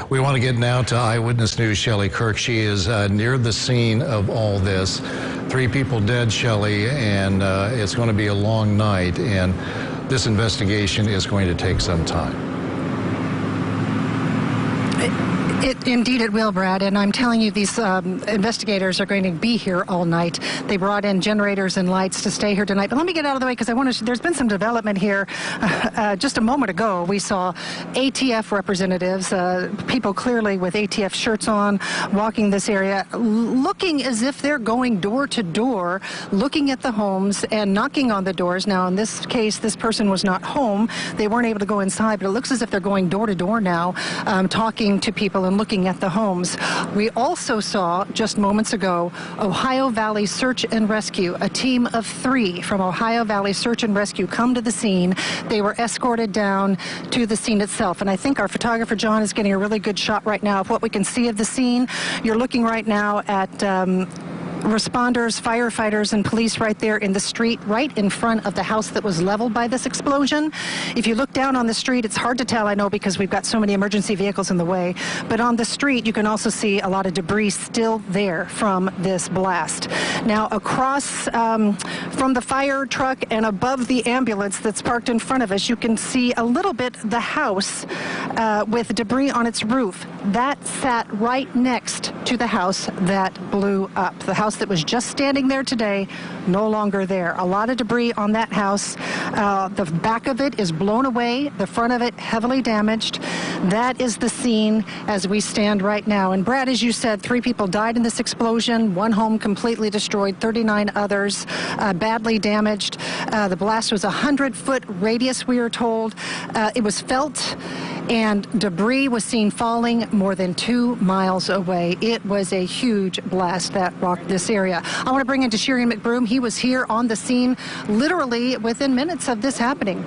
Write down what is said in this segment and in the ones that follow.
We want to get now to Eyewitness News' Shelley Kirk. She is near the scene of all this. 3 people dead, Shelley, and it's going to be a long night, and this investigation is going to take some time. Indeed it will, Brad, and I'm telling you, these investigators are going to be here all night. They brought in generators and lights to stay here tonight. But let me get out of the way because I want to. There's been some development here. Just a moment ago, we saw ATF representatives, people clearly with ATF shirts on, walking this area, looking as if they're going door to door, looking at the homes and knocking on the doors. Now, in this case, this person was not home. They weren't able to go inside, but it looks as if they're going door to door now, talking to people and looking at the homes. We also saw just moments ago Ohio Valley Search and Rescue, a team of 3 from Ohio Valley Search and Rescue come to the scene. They were escorted down to the scene itself, and I think our photographer John is getting a really good shot right now of what we can see of the scene. You're looking right now at responders, firefighters, and police right there in the street, right in front of the house that was leveled by this explosion. If you look down on the street, it's hard to tell, I know, because we've got so many emergency vehicles in the way, but on the street you can also see a lot of debris still there from this blast. Now, across from the fire truck and above the ambulance that's parked in front of us, you can see a little bit the house with debris on its roof. That sat right next to the house that blew up. The house that was just standing there today, no longer there. A lot of debris on that house. The back of it is blown away, the front of it heavily damaged. That is the scene as we stand right now. And Brad, as you said, 3 people died in this explosion, 1 home completely destroyed, 39 others badly damaged. The blast was a 100-foot radius, we are told. It was felt, and debris was seen falling more than 2 miles away. It was a huge blast that rocked this area. I want to bring in Sherian McBroom. He was here on the scene literally within minutes of this happening.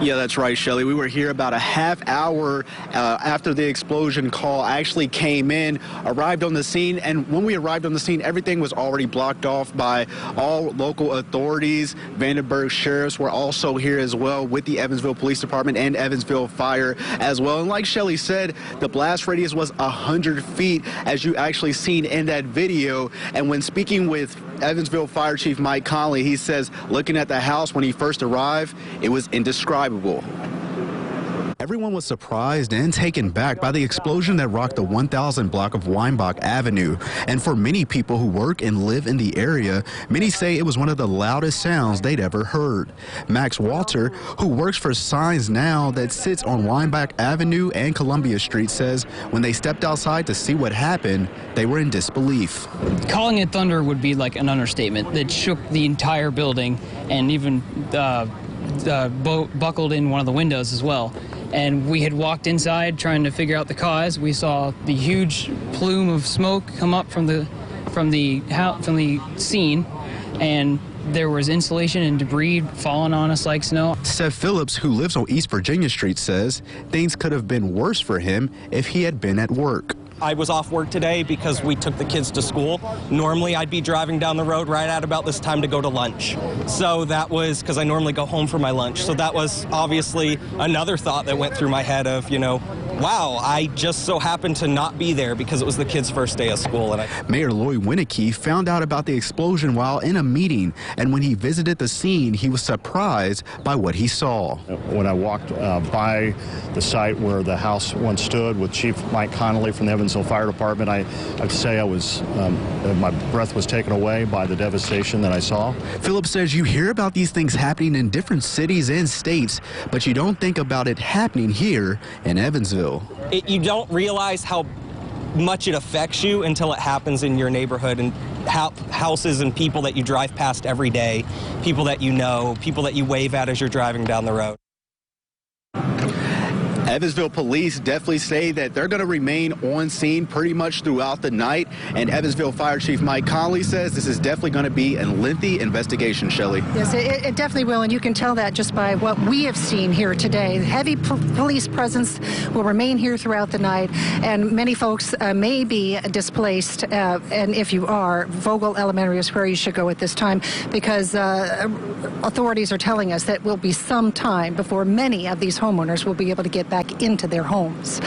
Yeah, that's right, Shelley. We were here about a half hour after the explosion call actually came in, arrived on the scene, and when we arrived on the scene, everything was already blocked off by all local authorities. Vandenberg sheriffs were also here as well with the Evansville Police Department and Evansville Fire as well. And like Shelley said, the blast radius was 100 feet, as you actually seen in that video. And when speaking with Evansville Fire Chief Mike Conley, he says looking at the house when he first arrived, it was indescribable. Everyone was surprised and taken back by the explosion that rocked the 1000 block of Weinbach Avenue. And for many people who work and live in the area, many say it was one of the loudest sounds they'd ever heard. Max Walter, who works for Signs Now that sits on Weinbach Avenue and Columbia Street, says when they stepped outside to see what happened, they were in disbelief. Calling it thunder would be like an understatement. That shook the entire building and even buckled in one of the windows as well. And we had walked inside trying to figure out the cause. We saw the huge plume of smoke come up from the scene, and there was insulation and debris falling on us like snow. Seth Phillips, who lives on East Virginia Street, says things could have been worse for him if he had been at work. I was off work today because we took the kids to school. Normally, I'd be driving down the road right at about this time to go to lunch. So that was because I normally go home for my lunch. So that was obviously another thought that went through my head of, wow, I just so happened to not be there because it was the kids' first day of school. And Mayor Lloyd Winnicky found out about the explosion while in a meeting, and when he visited the scene, he was surprised by what he saw. When I walked by the site where the house once stood with Chief Mike Connolly from the Evansville Fire Department, I have to say I was, my breath was taken away by the devastation that I saw. Phillips says you hear about these things happening in different cities and states, but you don't think about it happening here in Evansville. You don't realize how much it affects you until it happens in your neighborhood and houses and people that you drive past every day, people that you know, people that you wave at as you're driving down the road. Evansville police definitely say that they're going to remain on scene pretty much throughout the night. And Evansville Fire Chief Mike Conley says this is definitely going to be a lengthy investigation, Shelley. Yes, it definitely will, and you can tell that just by what we have seen here today. Heavy police presence will remain here throughout the night, and many folks may be displaced. And if you are, Vogel Elementary is where you should go at this time, because authorities are telling us that it will be some time before many of these homeowners will be able to get back into their homes.